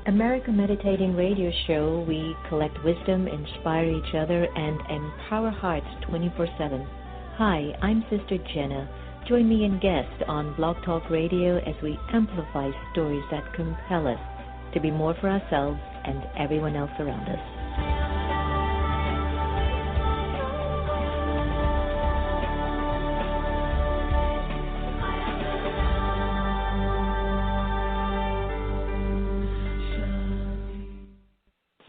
America Meditating Radio Show, we collect wisdom, inspire each other, and empower hearts 24/7. Hi, I'm Sister Jenna. Join me and guest on Blog Talk Radio as we amplify stories that compel us to be more for ourselves and everyone else around us.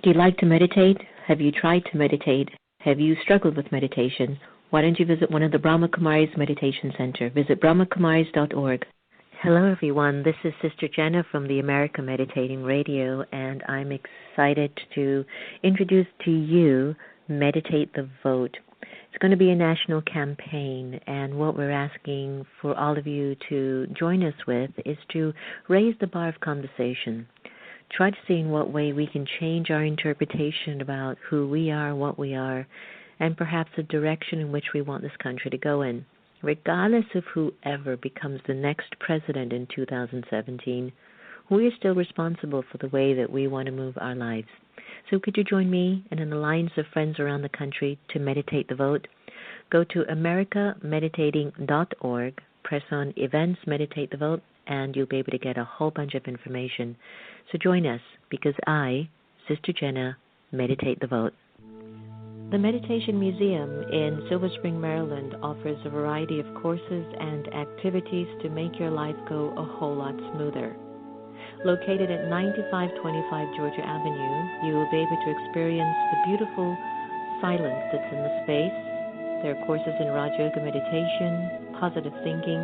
Do you like to meditate? Have you tried to meditate? Have you struggled with meditation? Why don't you visit one of the Brahma Kumaris Meditation Center? Visit brahmakumaris.org. Hello, everyone. This is Sister Jenna from the America Meditating Radio, and I'm excited to introduce to you Meditate the Vote. It's going to be a national campaign, and what we're asking for all of you to join us with is to raise the bar of conversation. Try to see in what way we can change our interpretation about who we are, what we are, and perhaps the direction in which we want this country to go in. Regardless of whoever becomes the next president in 2017, we are still responsible for the way that we want to move our lives. So could you join me and an alliance of friends around the country to meditate the vote? Go to americameditating.org, press on Events, Meditate the Vote, and you'll be able to get a whole bunch of information. So join us, because I, Sister Jenna, meditate the vote. The Meditation Museum in Silver Spring, Maryland offers a variety of courses and activities to make your life go a whole lot smoother. Located at 9525 Georgia Avenue, you will be able to experience the beautiful silence that's in the space. There are courses in Raja Yoga meditation, positive thinking,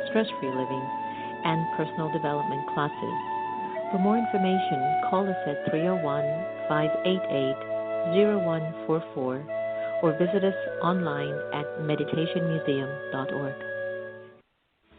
stress-free living, and personal development classes. For more information, call us at 301-588-0144 or visit us online at meditationmuseum.org.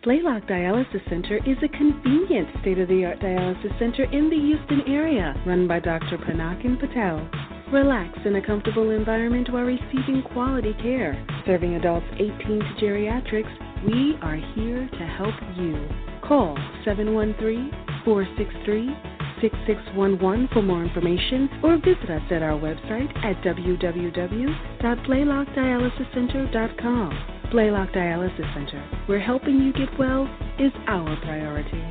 Blaylock Dialysis Center is a convenient state-of-the-art dialysis center in the Houston area, run by Dr. Panakin Patel. Relax in a comfortable environment while receiving quality care. Serving adults 18 to geriatrics, we are here to help you. Call 713-463-6611 for more information, or visit us at our website at www.blaylockdialysiscenter.com. Blaylock Dialysis Center, where helping you get well is our priority.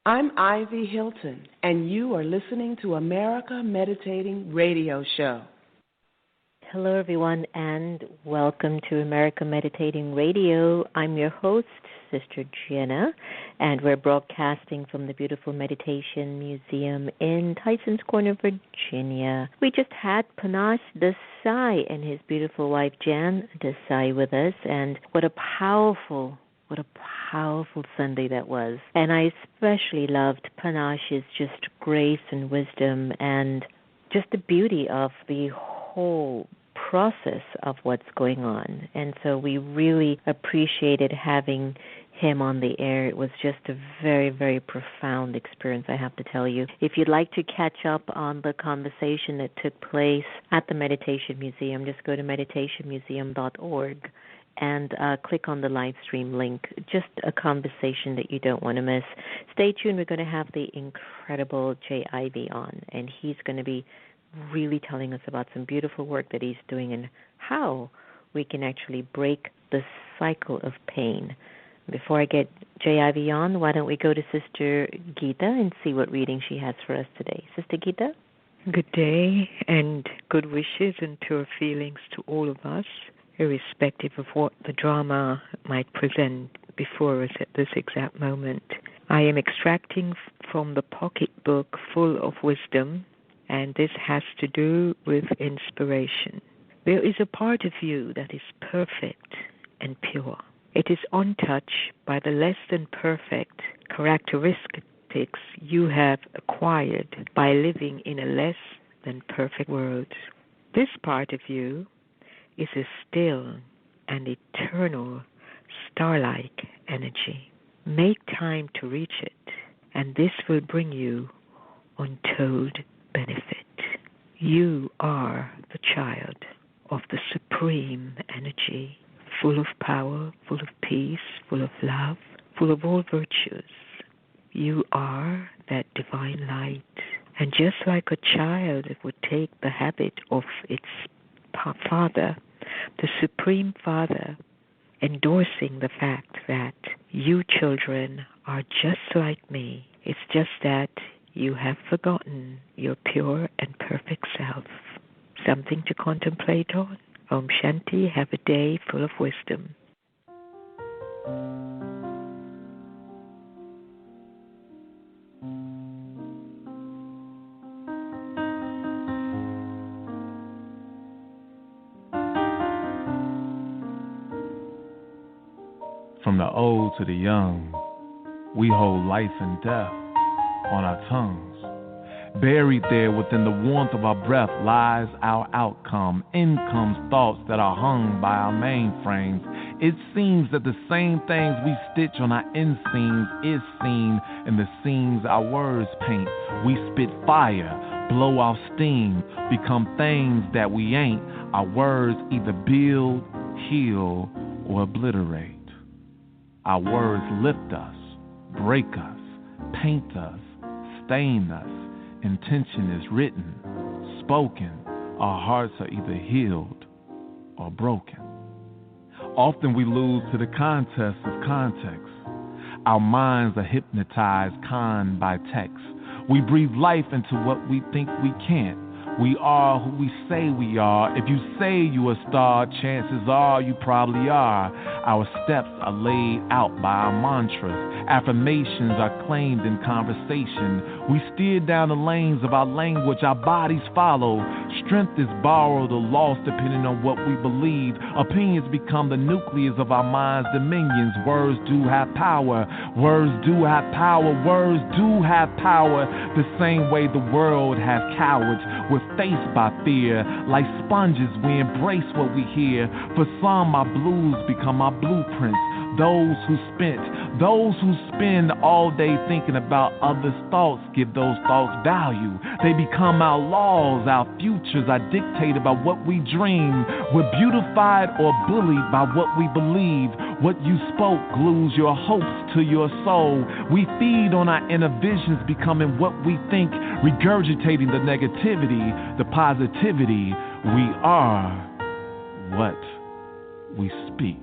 I'm Ivy Hilton, and you are listening to America Meditating Radio Show. Hello, everyone, and welcome to America Meditating Radio. I'm your host, Sister Jenna, and we're broadcasting from the beautiful Meditation Museum in Tysons Corner, Virginia. We just had Panache Desai and his beautiful wife, Jan Desai, with us, and what a powerful Sunday that was. And I especially loved Panache's just grace and wisdom and just the beauty of the whole process of what's going on. And so we really appreciated having him on the air. It was just a very, very profound experience, I have to tell you. If you'd like to catch up on the conversation that took place at the Meditation Museum, just go to meditationmuseum.org and click on the live stream link. Just a conversation that you don't want to miss. Stay tuned. We're going to have the incredible Jay Ivy on, and he's going to be really telling us about some beautiful work that he's doing and how we can actually break the cycle of pain. Before I get Jay Ivy on, why don't we go to Sister Gita and see what reading she has for us today. Sister Gita? Good day and good wishes and pure feelings to all of us, irrespective of what the drama might present before us at this exact moment. I am extracting from the pocketbook full of wisdom, and this has to do with inspiration. There is a part of you that is perfect and pure. It is untouched by the less than perfect characteristics you have acquired by living in a less than perfect world. This part of you is a still and eternal star-like energy. Make time to reach it, and this will bring you untold benefit. You are the child of the supreme energy, full of power, full of peace, full of love, full of all virtues. You are that divine light And just like a child, it would take the habit of its father, the Supreme Father, endorsing the fact that you children are just like me. It's just that you have forgotten your pure and perfect self. Something to contemplate on. Om Shanti, have a day full of wisdom. From the old to the young, we hold life and death on our tongues. Buried there within the warmth of our breath lies our outcome. In comes thoughts that are hung by our mainframes. It seems that the same things we stitch on our inseams is seen in the scenes our words paint. We spit fire, blow off steam, become things that we ain't. Our words either build, heal, or obliterate. Our words lift us, break us, paint us, stain us. Intention is written, spoken. Our hearts are either healed or broken. Often we lose to the contest of context. Our minds are hypnotized by text. We breathe life into what we think we can't. We are who we say we are. If you say you a star, chances are you probably are. Our steps are laid out by our mantras. Affirmations are claimed in conversation. We steer down the lanes of our language. Our bodies follow. Strength is borrowed or lost depending on what we believe. Opinions become the nucleus of our mind's dominions. Words do have power. Words do have power. Words do have power. The same way the world has cowards. We're faced by fear. Like sponges, we embrace what we hear. For some, our blues become our blueprints. Those who spend all day thinking about others' thoughts give those thoughts value. They become our laws. Our futures are dictated by what we dream. We're beautified or bullied by what we believe. What you spoke glues your hopes to your soul. We feed on our inner visions, becoming what we think, regurgitating the negativity, the positivity. We are what we speak.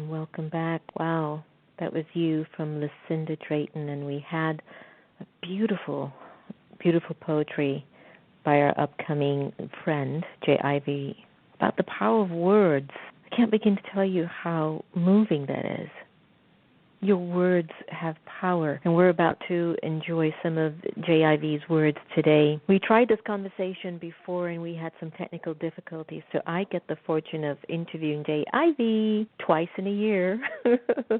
Welcome back. Wow. That was You from Lucinda Drayton, and we had a beautiful, beautiful poetry by our upcoming friend, J. Ivy, about the power of words. I can't begin to tell you how moving that is. Your words have power, and we're about to enjoy some of J.I.V.'s words today. We tried this conversation before, and we had some technical difficulties, so I get the fortune of interviewing J.I.V. twice in a year.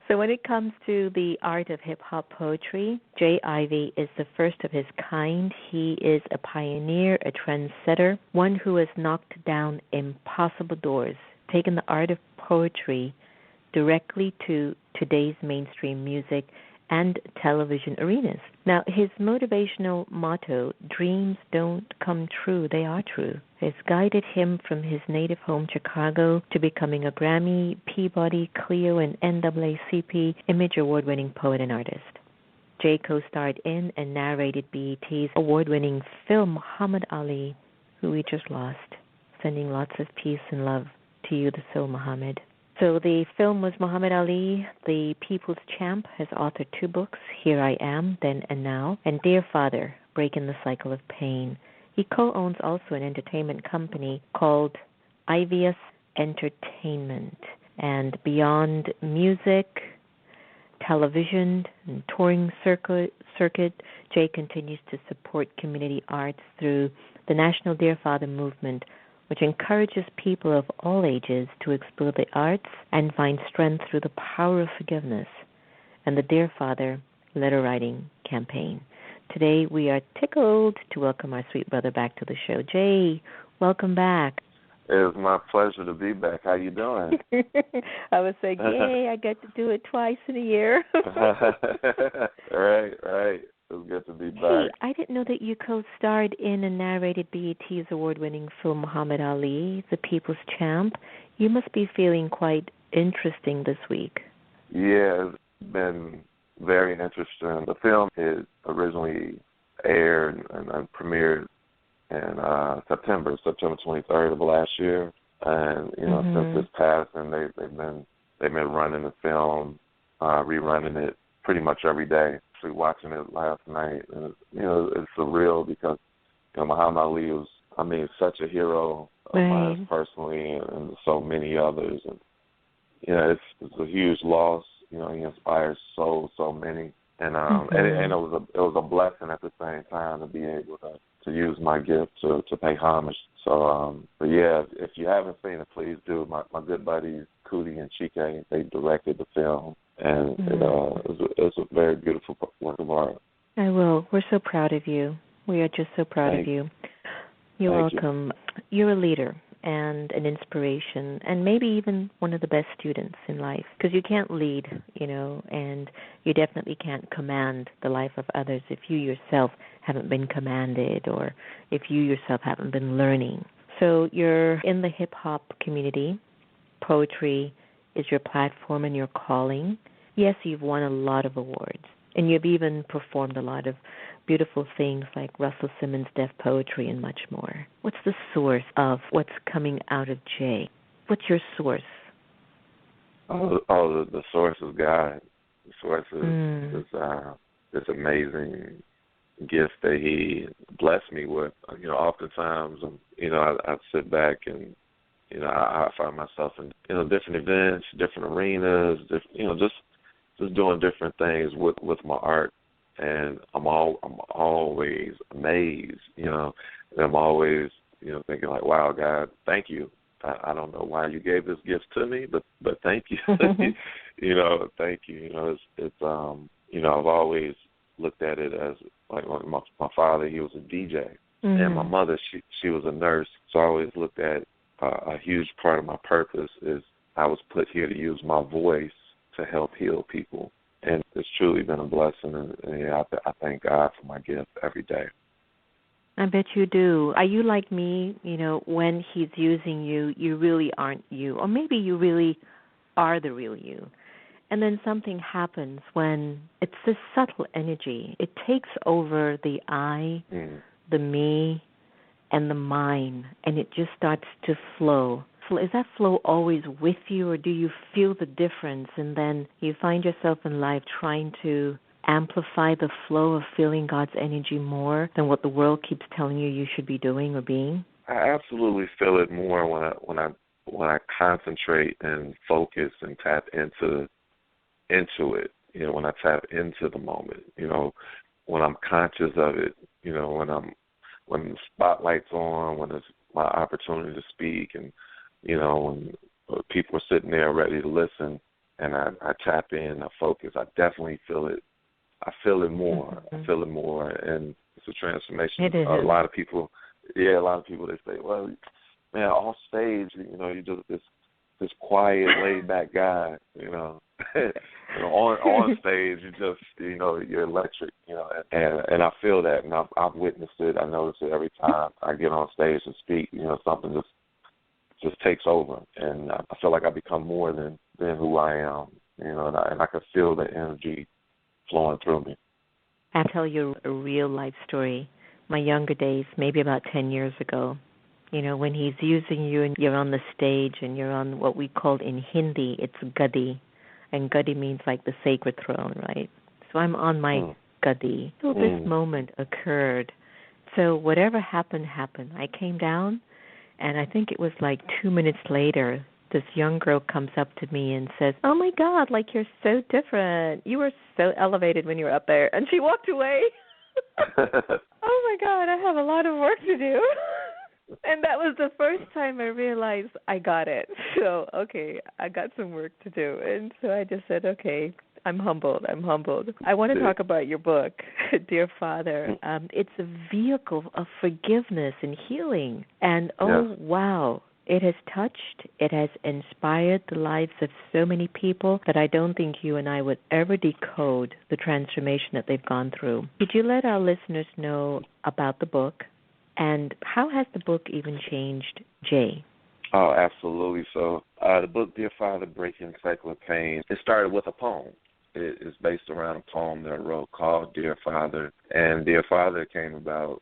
So when it comes to the art of hip-hop poetry, J.I.V. is the first of his kind. He is a pioneer, a trendsetter, one who has knocked down impossible doors, taken the art of poetry directly to today's mainstream music and television arenas. Now, his motivational motto, "Dreams don't come true, they are true," has guided him from his native home, Chicago, to becoming a Grammy, Peabody, Clio, and NAACP Image Award-winning poet and artist. Jay co-starred in and narrated B.E.T's award-winning film Muhammad Ali, who we just lost. Sending lots of peace and love to you, the soul Muhammad. So the film was Muhammad Ali, the People's Champ, has authored 2 books, Here I Am, Then and Now, and Dear Father, Breaking the Cycle of Pain. He co-owns also an entertainment company called Ivyous Entertainment. And beyond music, television, and touring circuit, Jay continues to support community arts through the National Dear Father movement, which encourages people of all ages to explore the arts and find strength through the power of forgiveness, and the Dear Father letter writing campaign. Today we are tickled to welcome our sweet brother back to the show. Jay, welcome back. It was my pleasure to be back. How you doing? I was saying, yay, I get to do it twice in a year. Right. It was good to be back. Hey, I didn't know that you co-starred in and narrated B.E.T's award-winning film Muhammad Ali, The People's Champ. You must be feeling quite interesting this week. Yeah, it's been very interesting. The film had originally aired and premiered in September 23rd of last year, and since it's passed, and they've been running the film, rerunning it pretty much every day. Actually watching it last night, and it's surreal because Muhammad Ali was, such a hero of mine personally, and so many others, and it's a huge loss. He inspires so many, and and it was a blessing at the same time to be able to use my gift to pay homage. So, but yeah, if you haven't seen it, please do. My good buddies Cootie and Chike, they directed the film, and it's a very beautiful work of art. I will. We're so proud of you. We are just so proud of you. You're welcome. You're a leader and an inspiration, and maybe even one of the best students in life, because you can't lead, and you definitely can't command the life of others if you yourself haven't been commanded, or if you yourself haven't been learning. So you're in the hip-hop community. Poetry is your platform and your calling. Yes, you've won a lot of awards, and you've even performed a lot of beautiful things like Russell Simmons' Deaf Poetry and much more. What's the source of what's coming out of Jay? What's your source? The source is God. The source is this amazing gift that He blessed me with. Oftentimes, I sit back and I find myself in different events, different arenas, just doing different things with my art. And I'm always amazed, and I'm always, thinking like, wow, God, thank you. I don't know why you gave this gift to me, but thank you. Thank you. It's I've always looked at it as like my father, he was a DJ, and my mother, she was a nurse. So I always looked at a huge part of my purpose is I was put here to use my voice to help heal people. And it's truly been a blessing, and I thank God for my gift every day. I bet you do. Are you like me, when He's using you, you really aren't you, or maybe you really are the real you. And then something happens when it's this subtle energy. It takes over the I, the me, and the mine, and it just starts to flow flow always with you, or do you feel the difference and then you find yourself in life trying to amplify the flow of feeling God's energy more than what the world keeps telling you should be doing or being? I absolutely feel it more when I concentrate and focus and tap into it. You know, when I tap into the moment. You know, when I'm conscious of it. You know, when the spotlight's on, when it's my opportunity to speak, and you know, when people are sitting there ready to listen, and I tap in, I focus. I definitely feel it. I feel it more. Mm-hmm. I feel it more, and it's a transformation. It is. A lot of people, they say, well, man, off stage, you know, you're just this quiet, laid back guy, you know. You know, on stage, you're electric, you know, and I feel that, and I've witnessed it. I notice it every time I get on stage and speak. You know, something just takes over, and I feel like I become more than who I am, you know, and I can feel the energy flowing through me. I'll tell you a real life story. My younger days, maybe about 10 years ago, you know, when he's using you and you're on the stage and you're on what we call in Hindi, it's gadi. And gadi means like the sacred throne, right? So I'm on my gadi. So this moment occurred. So whatever happened. I came down, and I think it was like 2 minutes later, this young girl comes up to me and says, "Oh, my God, like you're so different. You were so elevated when you were up there." And she walked away. Oh, my God, I have a lot of work to do. And that was the first time I realized I got it. So, okay, I got some work to do. And so I just said, okay, I'm humbled. I want to talk about your book, Dear Father. It's a vehicle of forgiveness and healing. And, wow, it has touched, it has inspired the lives of so many people that I don't think you and I would ever decode the transformation that they've gone through. Could you let our listeners know about the book? And how has the book even changed Jay? Oh, absolutely. So the book, Dear Father, Breaking Secular Pain, it started with a poem. It is based around a poem that I wrote called Dear Father. And Dear Father came about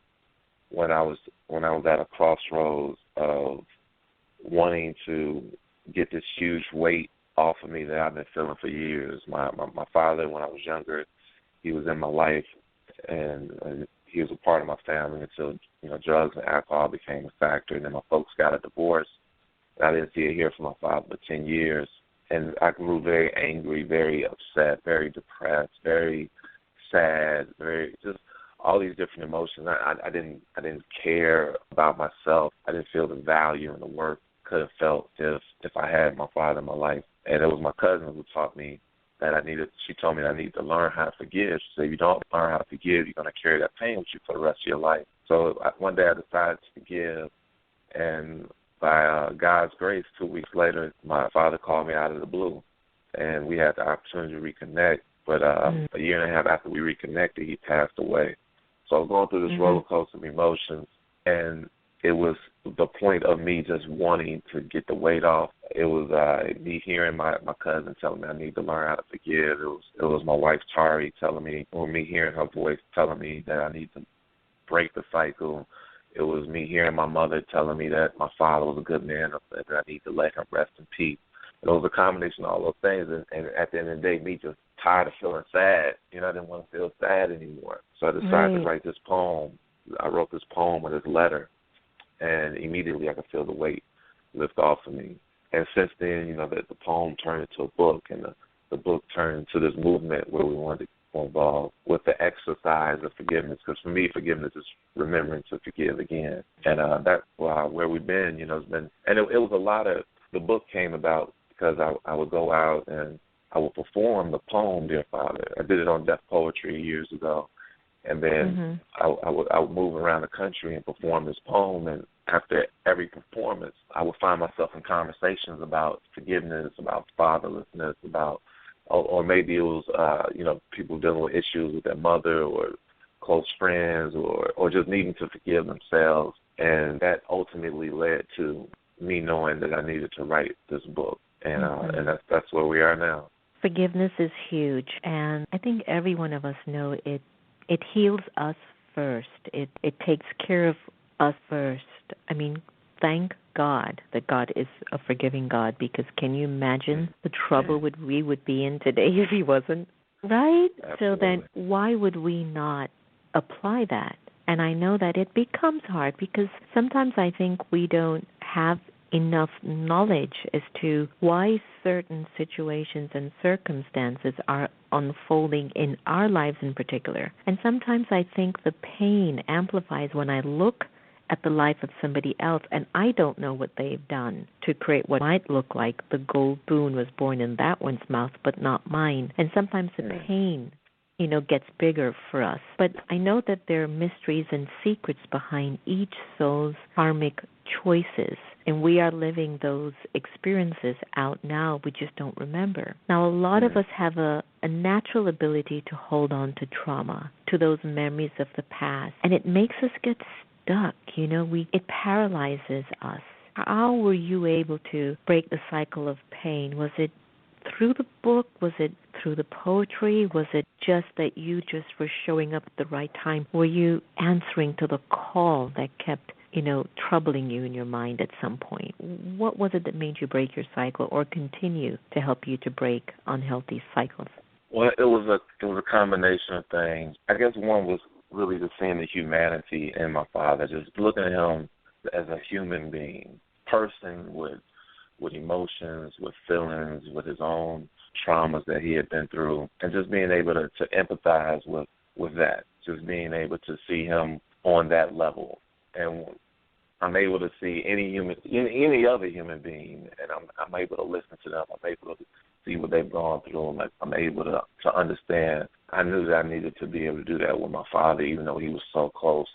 when I was at a crossroads of wanting to get this huge weight off of me that I've been feeling for years. My father, when I was younger, he was in my life, and he was a part of my family until, you know, drugs and alcohol became a factor. And then my folks got a divorce. And I didn't see or hear from my father for 10 years. And I grew very angry, very upset, very depressed, very sad, very just all these different emotions. I didn't care about myself. I didn't feel the value and the worth I could have felt if I had my father in my life. And it was my cousin who taught me that she told me that I need to learn how to forgive. She said, if you don't learn how to forgive, you're going to carry that pain with you for the rest of your life. So one day I decided to forgive, and by God's grace, 2 weeks later, my father called me out of the blue, and we had the opportunity to reconnect. But a year and a half after we reconnected, he passed away. So I was going through this roller coaster of emotions, and it was the point of me just wanting to get the weight off. It was me hearing my cousin telling me I need to learn how to forgive. It was my wife, Tari, telling me, or me hearing her voice telling me that I need to break the cycle. It was me hearing my mother telling me that my father was a good man, that I need to let him rest in peace. It was a combination of all those things, and at the end of the day, me just tired of feeling sad. You know, I didn't want to feel sad anymore. So I decided to write this poem. I wrote this poem or this letter, and immediately I could feel the weight lift off of me. And since then, you know, the poem turned into a book, and the book turned into this movement where we wanted to get more involved with the exercise of forgiveness. Because for me, forgiveness is remembering to forgive again. And that's where we've been, you know. It's been, and it was a lot of, the book came about because I would go out and I would perform the poem, Dear Father. I did it on Deaf Poetry years ago. And then I would move around the country and perform this poem, and after every performance, I would find myself in conversations about forgiveness, about fatherlessness, about, or maybe it was, you know, people dealing with issues with their mother or close friends, or just needing to forgive themselves. And that ultimately led to me knowing that I needed to write this book, and that's where we are now. Forgiveness is huge, and I think every one of us know it. It heals us first. It takes care of us first. I mean, thank God that God is a forgiving God, because can you imagine the trouble we would be in today if he wasn't? Right? Absolutely. So then why would we not apply that? And I know that it becomes hard because sometimes I think we don't have enough knowledge as to why certain situations and circumstances are unfolding in our lives in particular. And sometimes I think the pain amplifies when I look at the life of somebody else and I don't know what they've done to create what might look like the gold spoon was born in that one's mouth but not mine. And sometimes the pain, gets bigger for us. But I know that there are mysteries and secrets behind each soul's karmic choices, and we are living those experiences out now. We just don't remember. Now, a lot of us have a natural ability to hold on to trauma, to those memories of the past, and it makes us get stuck. It paralyzes us. How were you able to break the cycle of pain? Was it through the book? Was it through the poetry? Was it just that you just were showing up at the right time? Were you answering to the call that kept, troubling you in your mind at some point? What was it that made you break your cycle or continue to help you to break unhealthy cycles? Well, it was a combination of things. I guess one was really just seeing the humanity in my father, just looking at him as a human being, person with emotions, with feelings, with his own traumas that he had been through, and just being able to empathize with that, just being able to see him on that level. And I'm able to see any other human being, and I'm able to listen to them. I'm able to see what they've gone through, and I'm able to understand. I knew that I needed to be able to do that with my father, even though he was so close,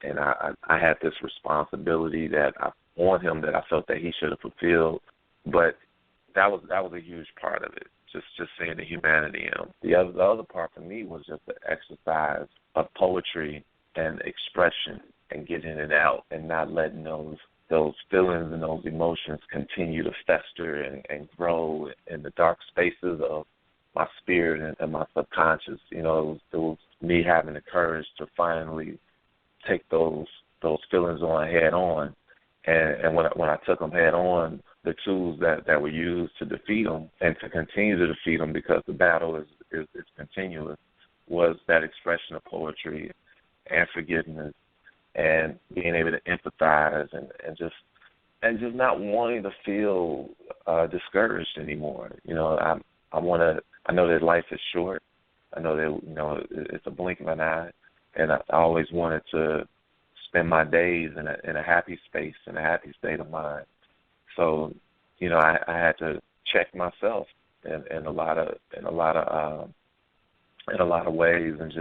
and I had this responsibility that on him that I felt that he should have fulfilled. But that was a huge part of it, just seeing the humanity in him. The other part for me was just the exercise of poetry and expression and getting it out and not letting those feelings and those emotions continue to fester and grow in the dark spaces of my spirit and my subconscious. It was me having the courage to finally take those feelings on head on. And when I took them head on, the tools that were used to defeat them and to continue to defeat them, because the battle is continuous, was that expression of poetry and forgiveness and being able to empathize and just not wanting to feel discouraged anymore. I know that life is short. I know that it's a blink of an eye, and I always wanted to spend my days in a happy space, in a happy state of mind. So, I had to check myself in a lot of ways, and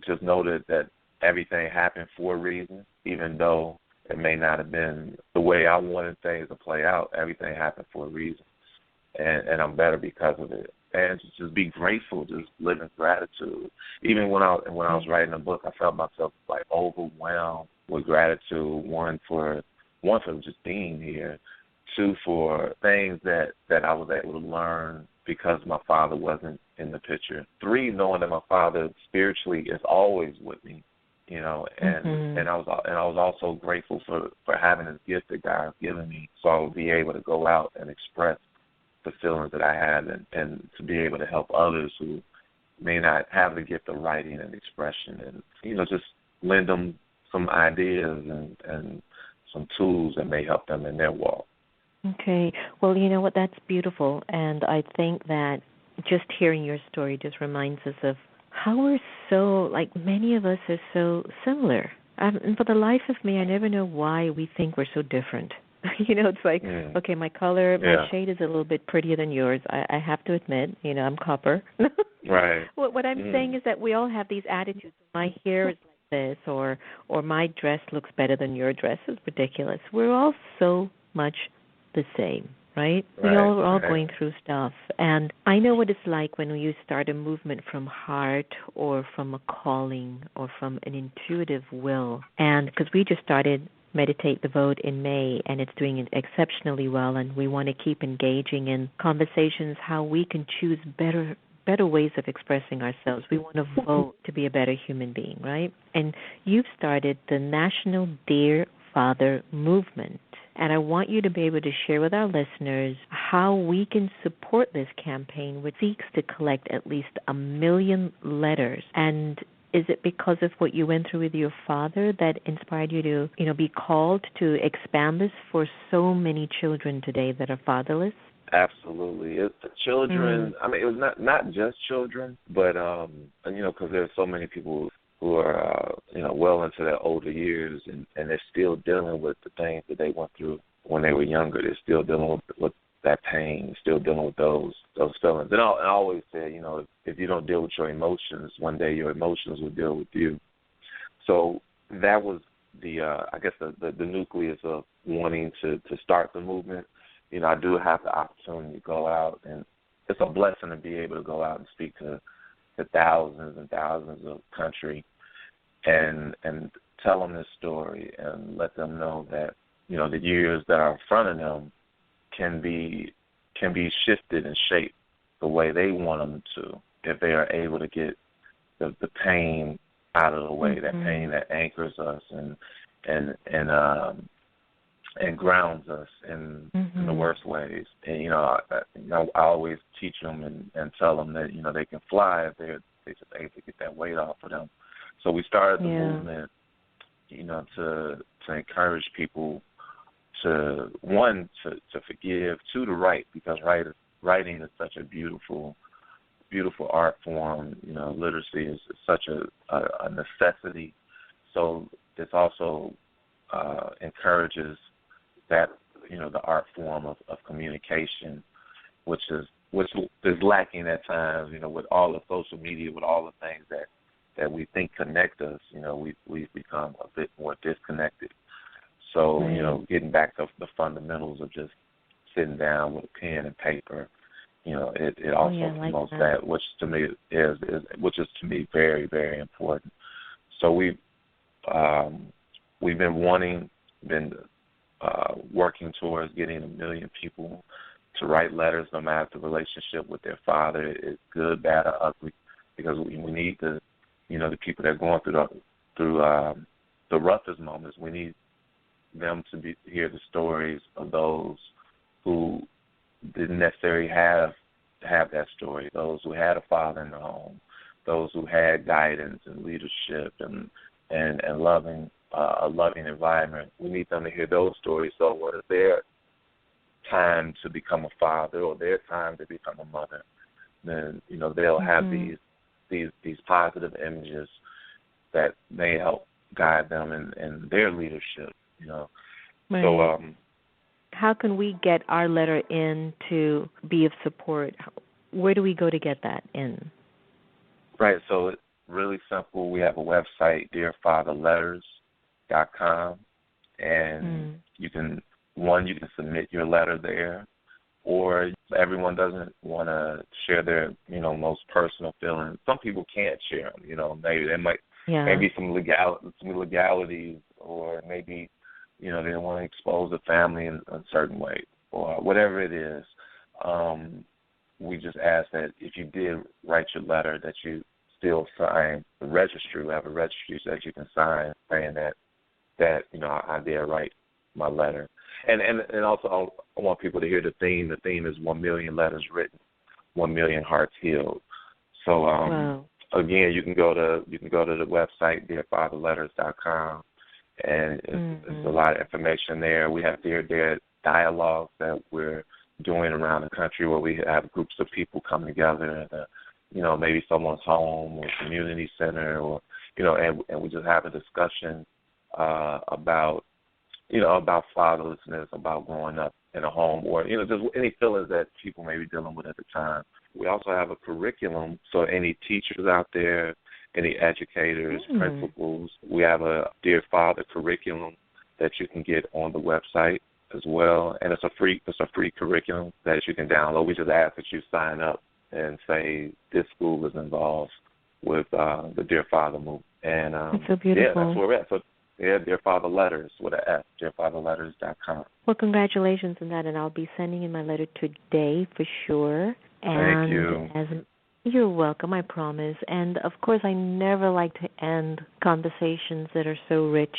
just know that everything happened for a reason, even though it may not have been the way I wanted things to play out. Everything happened for a reason, and I'm better because of it. And just be grateful, just live in gratitude. Even when I was writing a book, I felt myself like overwhelmed with gratitude. One for just being here. Two, for things that I was able to learn because my father wasn't in the picture. Three, knowing that my father spiritually is always with me. And I was also grateful for having this gift that God has given me, so I would be able to go out and express the feelings that I had, and to be able to help others who may not have the gift of writing and expression, and just lend them some ideas and some tools that may help them in their walk. Okay. Well, you know what? That's beautiful, and I think that just hearing your story just reminds us of how we're so, many of us are so similar. And for the life of me, I never know why we think we're so different. It's like, okay, my color, my shade is a little bit prettier than yours. I have to admit, I'm copper. Right. What I'm saying is that we all have these attitudes. My hair is like this, or my dress looks better than your dress. It's ridiculous. We're all so much the same, right? We all are all going through stuff. And I know what it's like when you start a movement from heart or from a calling or from an intuitive will. And because we just started Meditate the Vote in May, and it's doing exceptionally well, and we want to keep engaging in conversations how we can choose better ways of expressing ourselves. We want to vote to be a better human being, right? And you've started the National Dare Father movement. And I want you to be able to share with our listeners how we can support this campaign, which seeks to collect at least 1 million letters. And is it because of what you went through with your father that inspired you to, be called to expand this for so many children today that are fatherless? Absolutely. It's the children. I mean, it was not just children, but, because there's so many people who are, well into their older years, and they're still dealing with the things that they went through when they were younger. They're still dealing with that pain, still dealing with those feelings. And I always say, if you don't deal with your emotions, one day your emotions will deal with you. So that was the nucleus of wanting to start the movement. I do have the opportunity to go out, and it's a blessing to be able to go out and speak to thousands and thousands of country and tell them this story and let them know that, the years that are in front of them can be shifted and shaped the way they want them to if they are able to get the pain out of the way, that pain that anchors us and grounds us in the worst ways. And, I always teach them and tell them that, they can fly if they're just able to get that weight off of them. So we started the movement, to encourage people to, one, to forgive, two, to write, because writing is such a beautiful art form. Literacy is such a necessity. So this also encourages that, the art form of communication, which is lacking at times, with all the social media, with all the things that we think connect us, we've become a bit more disconnected. So, getting back to the fundamentals of just sitting down with a pen and paper, it also promotes that, which to me is very, very important. So we've been working towards getting 1 million people to write letters, no matter if the relationship with their father is good, bad, or ugly, because we need the people that are going through the roughest moments. We need them to hear the stories of those who didn't necessarily have that story, those who had a father in the home, those who had guidance and leadership and loving a loving environment. We need them to hear those stories. So what is their time to become a father or their time to become a mother? Then they'll have these positive images that may help guide them in their leadership. Right. So how can we get our letter in to be of support? Where do we go to get that in? Right. So it's really simple. We have a website, dearfatherletters.com, and you can submit your letter there, or everyone doesn't want to share their most personal feelings. Some people can't share them. Maybe there might maybe some legalities, or maybe they don't want to expose the family in a certain way, or whatever it is. We just ask that if you did write your letter, that you still sign the registry. We have a registry that you can sign saying that I dare write my letter. And also I want people to hear the theme. The theme is 1 million letters written, 1 million hearts healed. So again, you can go to the website dearfatherletters.com, and it's a lot of information there. We have Dear dialogues that we're doing around the country, where we have groups of people come together in maybe someone's home or community center, or and we just have a discussion about fatherlessness, about growing up in a home, or just any feelings that people may be dealing with at the time. We also have a curriculum, so any teachers out there, any educators, principals, we have a Dear Father curriculum that you can get on the website as well, and it's a free curriculum that you can download. We just ask that you sign up and say this school is involved with the Dear Father movement. And that's so beautiful. Yeah, that's where we're at. So Dear Father Letters with an F, dearfatherletters.com. Well, congratulations on that, and I'll be sending in my letter today for sure. Thank you. You're welcome, I promise. And of course, I never like to end conversations that are so rich.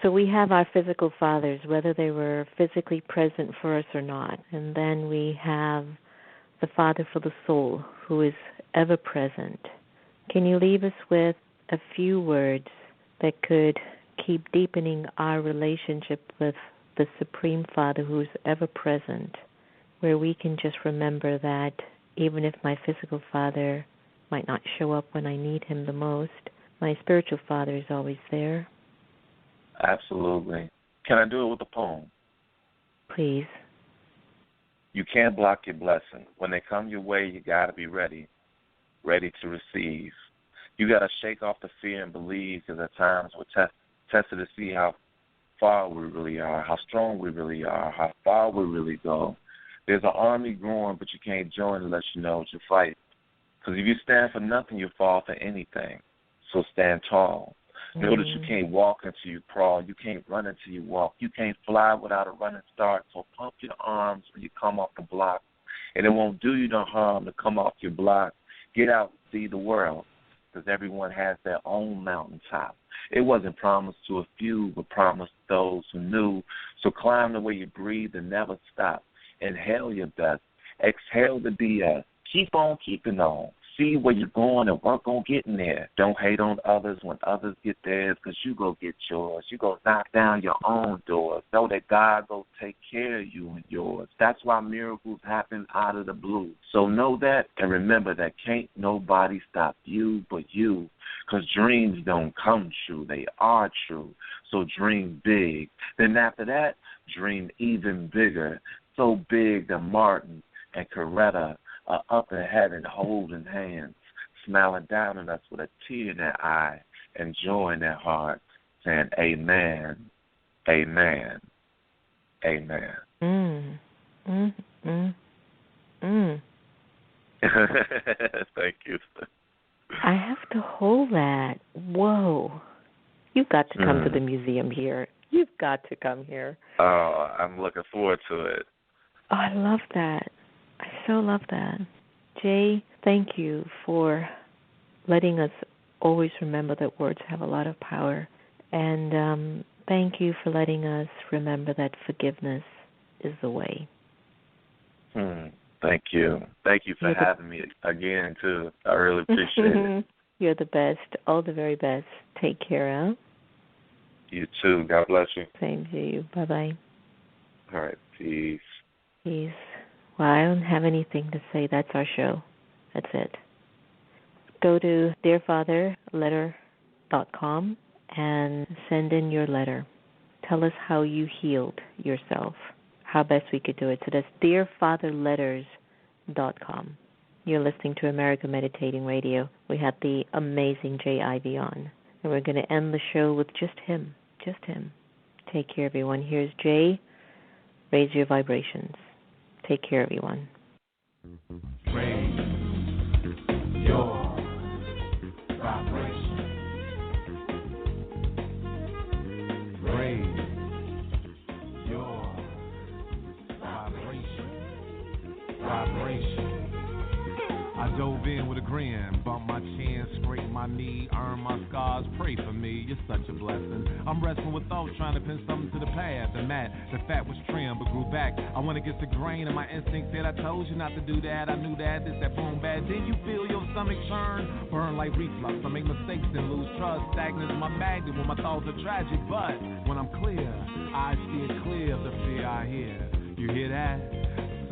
So we have our physical fathers, whether they were physically present for us or not. And then we have the Father for the soul, who is ever present. Can you leave us with a few words that could keep deepening our relationship with the Supreme Father who is ever present, where we can just remember that even if my physical father might not show up when I need him the most, my spiritual father is always there? Absolutely. Can I do it with a poem? Please. You can't block your blessing. When they come your way, you got to be ready to receive. You got to shake off the fear and believe, because at times we're tested to see how far we really are, how strong we really are, how far we really go. There's an army growing, but you can't join unless you know what you fight. Because if you stand for nothing, you fall for anything. So stand tall. Know that you can't walk until you crawl. You can't run until you walk. You can't fly without a running start. So pump your arms when you come off the block. And it won't do you no harm to come off your block. Get out and see the world, because everyone has their own mountaintop. It wasn't promised to a few, but promised to those who knew. So climb the way you breathe and never stop. Inhale your best. Exhale the BS. Keep on keeping on. See where you're going and work on getting there. Don't hate on others when others get theirs, because you go get yours. You go knock down your own doors. Know that God go take care of you and yours. That's why miracles happen out of the blue. So know that, and remember that can't nobody stop you but you, because dreams don't come true. They are true. So dream big. Then after that, dream even bigger. So big that Martin and Coretta are up in heaven holding hands, smiling down on us with a tear in their eye and joy in their heart, saying, Amen, Amen, Amen. Thank you. I have to hold that. Whoa. You've got to come to the museum here. You've got to come here. Oh, I'm looking forward to it. Oh, I love that. I so love that. Jay, thank you for letting us always remember that words have a lot of power. And thank you for letting us remember that forgiveness is the way. Thank you. Thank you for having me again, too. I really appreciate it. You're the best. All the very best. Take care, huh? You, too. God bless you. Same to you. Bye-bye. All right. Peace. Peace. Well, I don't have anything to say. That's our show. That's it. Go to dearfatherletter.com and send in your letter. Tell us how you healed yourself, how best we could do it. So that's dearfatherletters.com. You're listening to America Meditating Radio. We had the amazing Jay Ivy on, and we're going to end the show with just him. Just him. Take care, everyone. Here's Jay. Raise your vibrations. Take care, everyone. Raise your vibration. Raise your vibration. I dove in with a grin, bumped my chin, scraped my knee, earned my scars, pray for me, you're such a blessing. I'm wrestling with thoughts, trying to pin something to the past. The fat was trimmed but grew back. I went against the grain and my instinct said I told you not to do that. I knew that, this, that, boom, bad. Then you feel your stomach churn, burn like reflux. I make mistakes and lose trust. Stagnant is my magnet when my thoughts are tragic. But when I'm clear, I steer clear of the fear I hear. You hear that?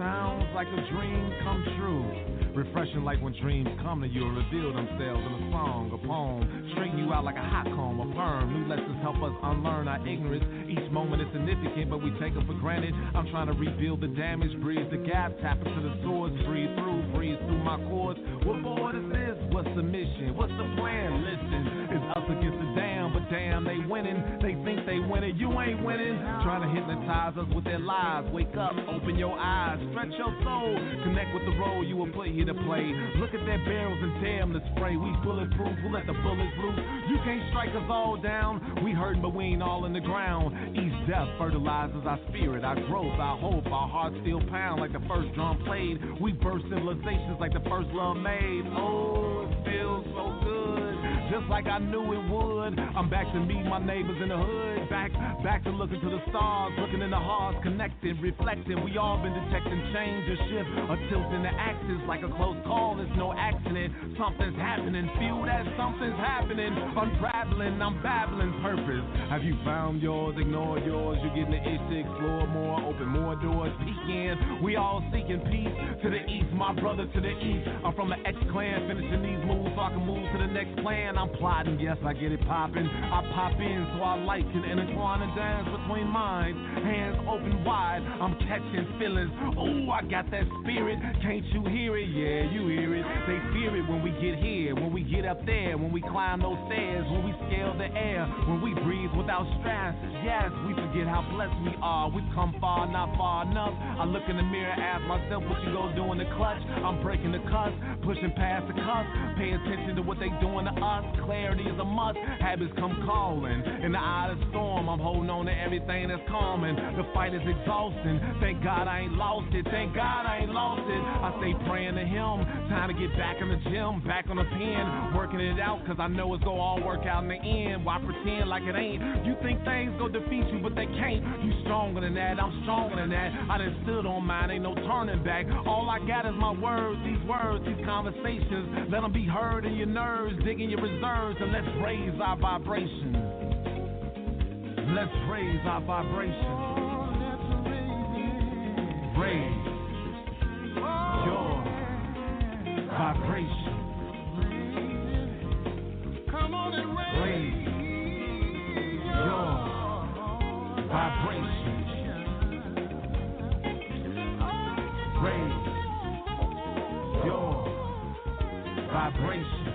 Sounds like a dream come true. Refreshing like when dreams come to you and reveal themselves in a song, a poem. Straighten you out like a hot comb, a perm. New lessons help us unlearn our ignorance. Each moment is significant, but we take them for granted. I'm trying to rebuild the damage, bridge the gap, tap into the source, breathe through my chords. What board is this? What's the mission? What's the plan? Listen, it's us against the damn, but damn, they winning. They think they winning, you ain't winning. Trying to hypnotize hypnotize us with their lies. Wake up, open your eyes, stretch your soul, connect with the role you were put here to play. Look at their barrels and tear them to spray. We bulletproof, we'll let the bullets loose. You can't strike us all down. We hurting, but we ain't all in the ground. Each death fertilizes our spirit, our growth, our hope. Our hearts still pound like the first drum played. We burst civilizations like the first love made. Oh, it feels so good, just like I knew it would. I'm back to meet my neighbors in the hood. Back to looking to the stars, looking in the hearts, connected, reflecting. We all been detecting change, a shift, a tilt in the axis, like a close call. It's no accident. Something's happening. Feel that something's happening. Unraveling, I'm babbling purpose. Have you found yours? Ignore yours. You're getting the itch to explore more, open more doors. Peek in. We all seeking peace. To the east, my brother to the east. I'm from the X clan, finishing these moves so I can move to the next plan. I'm plotting, yes, I get it popping. I pop in so our light can intertwine and dance between minds. Hands open wide, I'm catching feelings. Oh, I got that spirit. Can't you hear it? Yeah, you hear it. They fear it when we get here, when we get up there, when we climb those stairs, when we scale the air, when we breathe without stress. Yes, we forget how blessed we are. We've come far, not far enough. I look in the mirror, ask myself what you go do in the clutch. I'm breaking the cuss, pushing past the cuss. Pay attention to what they doing to us. Clarity is a must. Habits come calling. In the eye of the storm, I'm holding on to everything that's calming. The fight is exhausting. Thank God I ain't lost it. Thank God I ain't lost it. I stay praying to Him. Time to get back in the gym, back on the pen, working it out, cause I know it's gonna all work out in the end. Why pretend like it ain't? You think things go defeat you, but they can't. You stronger than that, I'm stronger than that. I done stood on mine, ain't no turning back. All I got is my words, these conversations. Let them be heard in your nerves, dig in your reserves, and let's raise our vibrations. Let's raise our vibrations. Raise your vibration. Come on and raise your vibration. Raise your vibration.